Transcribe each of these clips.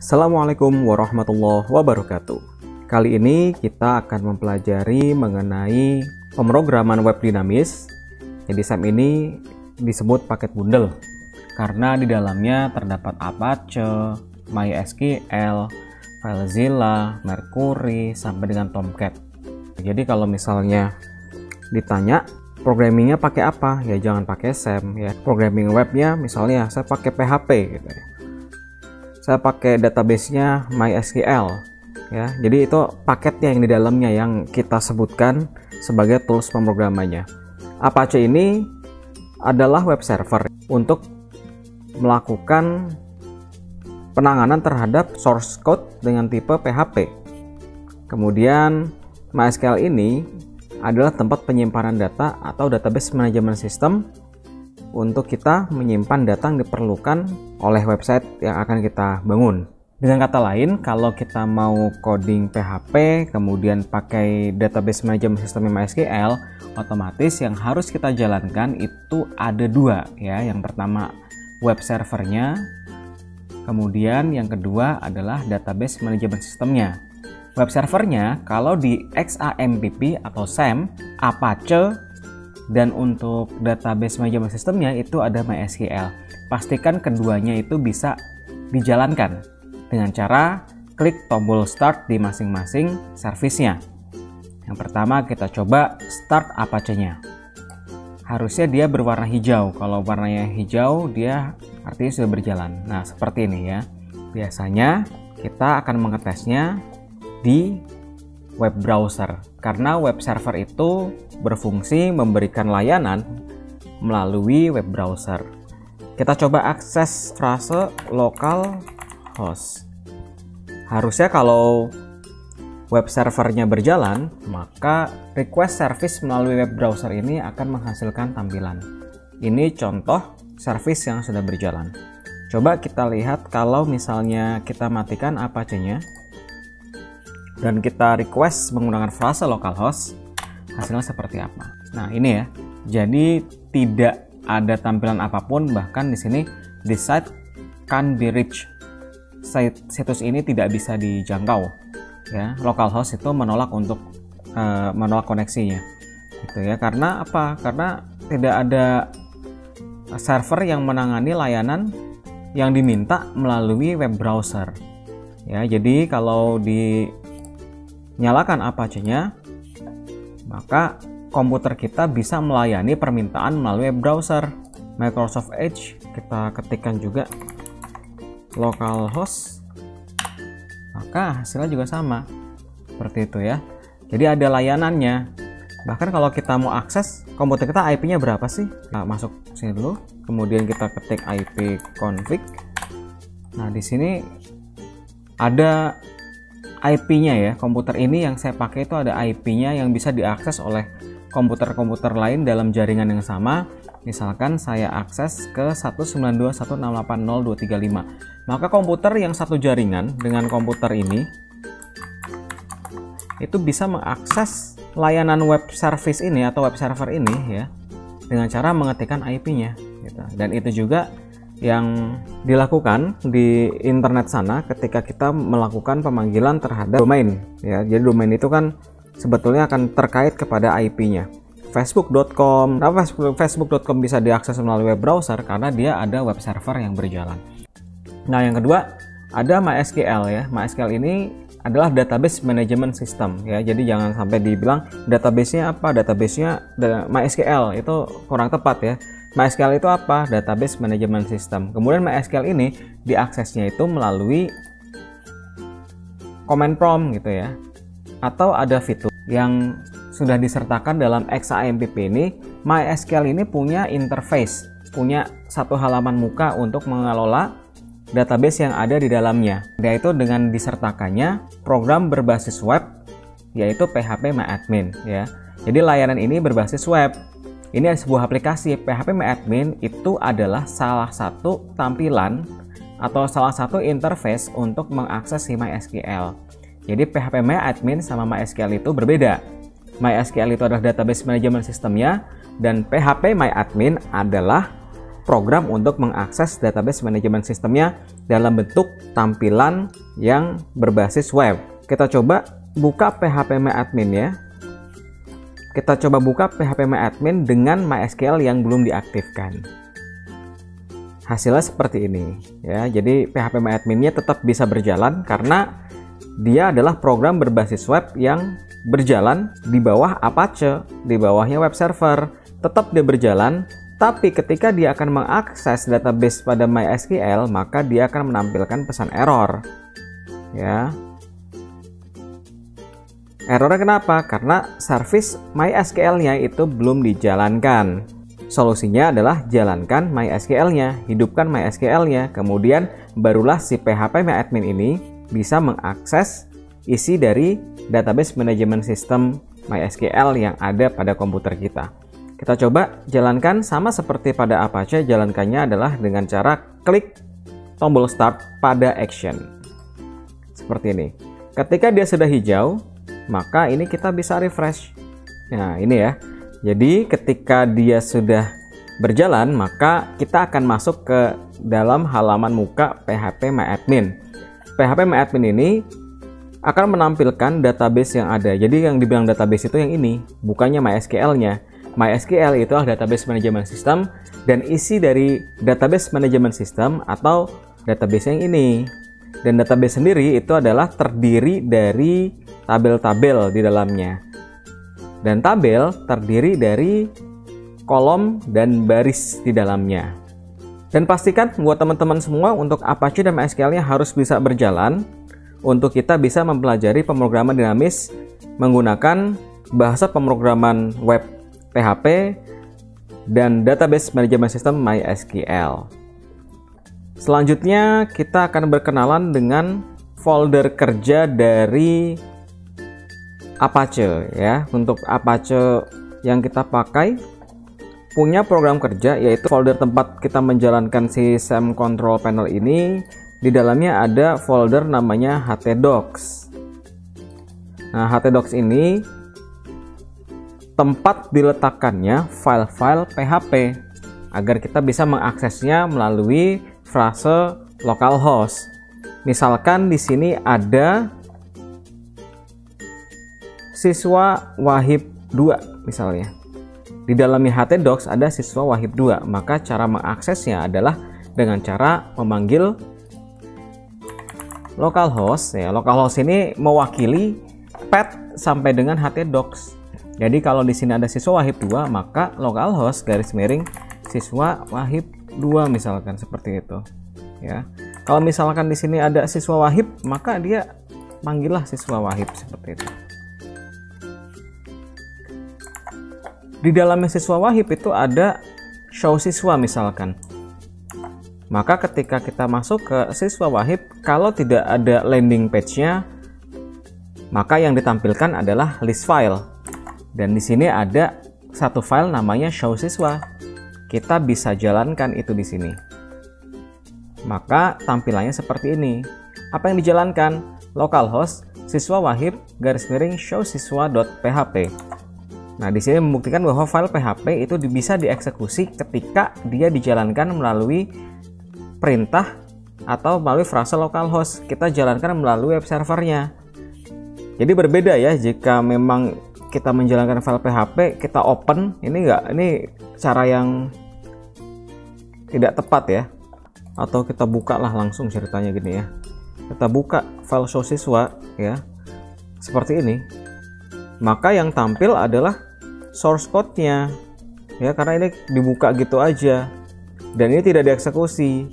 Assalamualaikum warahmatullahi wabarakatuh. Kali ini kita akan mempelajari mengenai pemrograman web dinamis. Jadi SAM ini disebut paket bundle karena di dalamnya terdapat Apache, MySQL, FileZilla, Mercury, sampai dengan Tomcat. Jadi kalau misalnya ditanya programmingnya pakai apa, ya jangan pakai SAM ya. Programming webnya misalnya saya pakai PHP gitu ya. Saya pakai database-nya MySQL ya. Jadi itu paketnya yang di dalamnya yang kita sebutkan sebagai tools pemrogramannya. Apache ini adalah web server untuk melakukan penanganan terhadap source code dengan tipe PHP. Kemudian MySQL ini adalah tempat penyimpanan data atau database management system untuk kita menyimpan data yang diperlukan oleh website yang akan kita bangun. Dengan kata lain, kalau kita mau coding PHP, kemudian pakai database management system MySQL, otomatis yang harus kita jalankan itu ada dua ya. Yang pertama web servernya, kemudian yang kedua adalah database management systemnya. Web servernya kalau di XAMPP atau SAM, Apache, dan untuk database management systemnya itu ada MySQL. Pastikan keduanya itu bisa dijalankan dengan cara klik tombol start di masing-masing service-nya. Yang pertama kita coba start Apache-nya. Harusnya dia berwarna hijau. Kalau warnanya hijau dia artinya sudah berjalan. Nah seperti ini ya. Biasanya kita akan mengetesnya di web browser karena web server itu berfungsi memberikan layanan melalui web browser. Kita coba akses frase localhost. Harusnya kalau web servernya berjalan, maka request service melalui web browser ini akan menghasilkan tampilan. Ini contoh service yang sudah berjalan. Coba kita lihat kalau misalnya kita matikan Apache-nya dan kita request menggunakan frase localhost, hasilnya seperti apa. Nah ini ya, jadi tidak ada tampilan apapun, bahkan di sini this site can't be reached. Situs ini tidak bisa dijangkau ya. Localhost itu menolak untuk menolak koneksinya gitu ya. Karena apa? Karena tidak ada server yang menangani layanan yang diminta melalui web browser ya. Jadi kalau nyalakan Apache-nya, maka komputer kita bisa melayani permintaan melalui web browser. Microsoft Edge kita ketikkan juga localhost, maka hasilnya juga sama seperti itu ya. Jadi ada layanannya. Bahkan kalau kita mau akses komputer kita, IP-nya berapa sih? Nah, masuk sini dulu, kemudian kita ketik IP config. Nah di sini ada IP-nya ya. Komputer ini yang saya pakai itu ada IP-nya yang bisa diakses oleh komputer-komputer lain dalam jaringan yang sama. Misalkan saya akses ke 192.168.0.235. Maka komputer yang satu jaringan dengan komputer ini itu bisa mengakses layanan web service ini atau web server ini ya, dengan cara mengetikkan IP-nya gitu. Dan itu juga yang dilakukan di internet sana ketika kita melakukan pemanggilan terhadap domain ya. Jadi domain itu kan sebetulnya akan terkait kepada IP-nya. Facebook.com. Nah, Facebook.com bisa diakses melalui web browser karena dia ada web server yang berjalan. Nah, yang kedua ada MySQL ya. MySQL ini adalah database management system ya. Jadi jangan sampai dibilang database-nya apa? Database-nya MySQL, itu kurang tepat ya. MySQL itu apa? Database management system. Kemudian MySQL ini diaksesnya itu melalui command prompt gitu ya. Atau ada fitur yang sudah disertakan dalam XAMPP ini. MySQL ini punya interface, punya satu halaman muka untuk mengelola database yang ada di dalamnya, yaitu dengan disertakannya program berbasis web yaitu PHP-MyAdmin ya. Jadi layanan ini berbasis web. Ini ada sebuah aplikasi PHP-MyAdmin, itu adalah salah satu tampilan atau salah satu interface untuk mengakses si MySQL. Jadi PHP-MyAdmin sama MySQL itu berbeda. MySQL itu adalah database management systemnya, dan PHP-MyAdmin adalah program untuk mengakses database manajemen sistemnya dalam bentuk tampilan yang berbasis web. Kita coba buka PHPMyAdmin ya. Kita coba buka PHPMyAdmin dengan MySQL yang belum diaktifkan. Hasilnya seperti ini ya. Jadi PHPMyAdmin-nya tetap bisa berjalan karena dia adalah program berbasis web yang berjalan di bawah Apache, di bawahnya web server. Tetap dia berjalan, tapi ketika dia akan mengakses database pada MySQL, maka dia akan menampilkan pesan error. Ya. Errornya kenapa? Karena service MySQL-nya itu belum dijalankan. Solusinya adalah jalankan MySQL-nya, hidupkan MySQL-nya, kemudian barulah si PHPMyAdmin ini bisa mengakses isi dari database manajemen sistem MySQL yang ada pada komputer kita. Kita coba jalankan sama seperti pada Apache. Jalankannya adalah dengan cara klik tombol start pada action. Seperti ini. Ketika dia sudah hijau, maka ini kita bisa refresh. Nah, ini ya. Jadi ketika dia sudah berjalan, maka kita akan masuk ke dalam halaman muka PHPMyAdmin. PHPMyAdmin ini akan menampilkan database yang ada. Jadi yang dibilang database itu yang ini, bukannya MySQL-nya. MySQL itu adalah database manajemen sistem, dan isi dari database manajemen sistem atau database yang ini. Dan database sendiri itu adalah terdiri dari tabel-tabel di dalamnya. Dan tabel terdiri dari kolom dan baris di dalamnya. Dan pastikan buat teman-teman semua untuk Apache dan MySQL-nya harus bisa berjalan untuk kita bisa mempelajari pemrograman dinamis menggunakan bahasa pemrograman web PHP dan database manajemen sistem MySQL. Selanjutnya kita akan berkenalan dengan folder kerja dari Apache ya. Untuk Apache yang kita pakai punya program kerja, yaitu folder tempat kita menjalankan si SAM control panel ini. Di dalamnya ada folder namanya htdocs. Nah, htdocs ini tempat diletakkannya file-file PHP agar kita bisa mengaksesnya melalui frase localhost. Misalkan di sini ada siswa Wahib 2 misalnya. Di dalamnya htdocs ada siswa Wahib 2, maka cara mengaksesnya adalah dengan cara memanggil localhost. Ya, localhost ini mewakili path sampai dengan htdocs. Jadi kalau di sini ada siswa Wahib 2, maka localhost garis miring siswa Wahib 2 misalkan seperti itu. Ya. Kalau misalkan di sini ada siswa Wahib, maka dia panggillah siswa Wahib seperti itu. Di dalamnya siswa Wahib itu ada show siswa misalkan. Maka ketika kita masuk ke siswa Wahib, kalau tidak ada landing page-nya, maka yang ditampilkan adalah list file. Dan di sini ada satu file namanya show siswa. Kita bisa jalankan itu di sini. Maka tampilannya seperti ini. Apa yang dijalankan? Localhost siswa Wahib garis miring show siswa.php. Nah, di sini membuktikan bahwa file PHP itu bisa dieksekusi ketika dia dijalankan melalui perintah atau melalui frase localhost. Kita jalankan melalui web servernya. Jadi berbeda ya jika memang kita menjalankan file PHP, kita open, ini cara yang tidak tepat ya. Atau kita buka lah langsung ceritanya gini ya. Kita buka file show siswa ya. Seperti ini. Maka yang tampil adalah source code-nya ya, karena ini dibuka gitu aja dan ini tidak dieksekusi.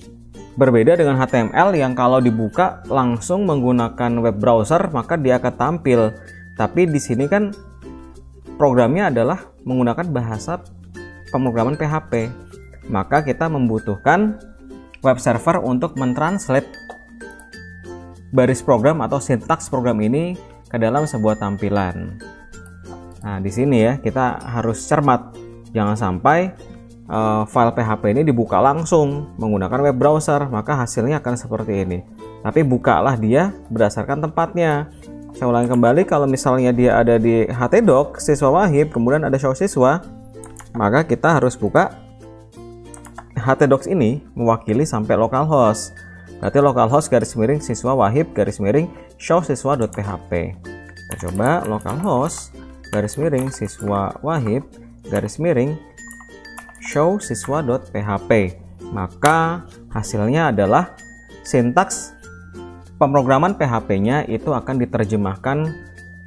Berbeda dengan HTML yang kalau dibuka langsung menggunakan web browser maka dia akan tampil. Tapi di sini kan programnya adalah menggunakan bahasa pemrograman PHP. Maka kita membutuhkan web server untuk mentranslate baris program atau sintaks program ini ke dalam sebuah tampilan. Nah, di sini ya kita harus cermat, jangan sampai file PHP ini dibuka langsung menggunakan web browser, maka hasilnya akan seperti ini. Tapi bukalah dia berdasarkan tempatnya. Saya ulangi kembali, kalau misalnya dia ada di htdocs siswa Wahib, kemudian ada show siswa, maka kita harus buka htdocs ini mewakili sampai localhost. Berarti localhost garis miring siswa wahib garis miring show siswa.php. Kita coba localhost garis miring siswa wahib garis miring show siswa.php. Maka hasilnya adalah sintaks pemrograman PHP-nya itu akan diterjemahkan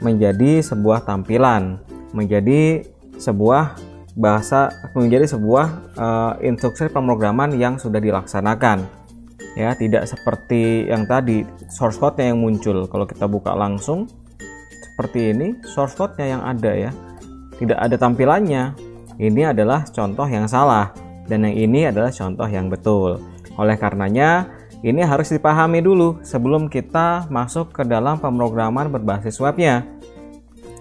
menjadi sebuah tampilan, menjadi sebuah bahasa, menjadi sebuah instruksi pemrograman yang sudah dilaksanakan. Ya, tidak seperti yang tadi source code-nya yang muncul. Kalau kita buka langsung seperti ini, source code-nya yang ada ya. Tidak ada tampilannya. Ini adalah contoh yang salah dan yang ini adalah contoh yang betul. Oleh karenanya, ini harus dipahami dulu sebelum kita masuk ke dalam pemrograman berbasis webnya.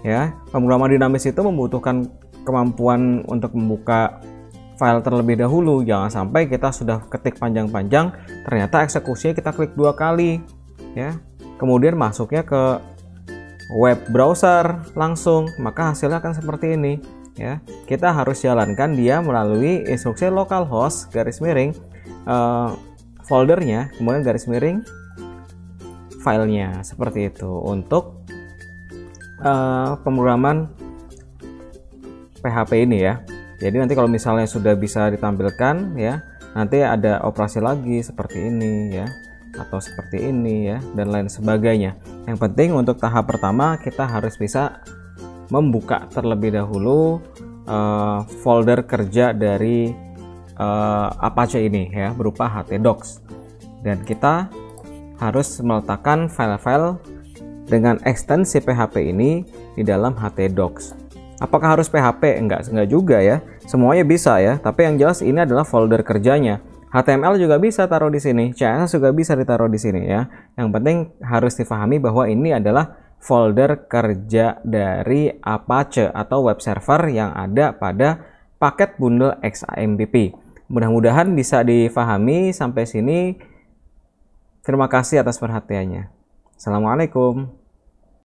Ya, pemrograman dinamis itu membutuhkan kemampuan untuk membuka file terlebih dahulu. Jangan sampai kita sudah ketik panjang-panjang, ternyata eksekusinya kita klik 2 kali, ya. Kemudian masuknya ke web browser langsung, maka hasilnya akan seperti ini, ya. Kita harus jalankan dia melalui instruksi localhost garis miring foldernya, kemudian garis miring filenya, seperti itu untuk pemrograman PHP ini ya. Jadi nanti kalau misalnya sudah bisa ditampilkan ya, nanti ada operasi lagi seperti ini ya, atau seperti ini ya, dan lain sebagainya. Yang penting untuk tahap pertama kita harus bisa membuka terlebih dahulu folder kerja dari Apache ini ya, berupa htdocs, dan kita harus meletakkan file-file dengan ekstensi PHP ini di dalam htdocs. Apakah harus PHP? Enggak juga ya. Semuanya bisa ya, tapi yang jelas ini adalah folder kerjanya. HTML juga bisa taruh di sini, CSS juga bisa ditaruh di sini ya. Yang penting harus difahami bahwa ini adalah folder kerja dari Apache atau web server yang ada pada paket bundle XAMPP. Mudah-mudahan bisa difahami sampai sini. Terima kasih atas perhatiannya. Assalamualaikum.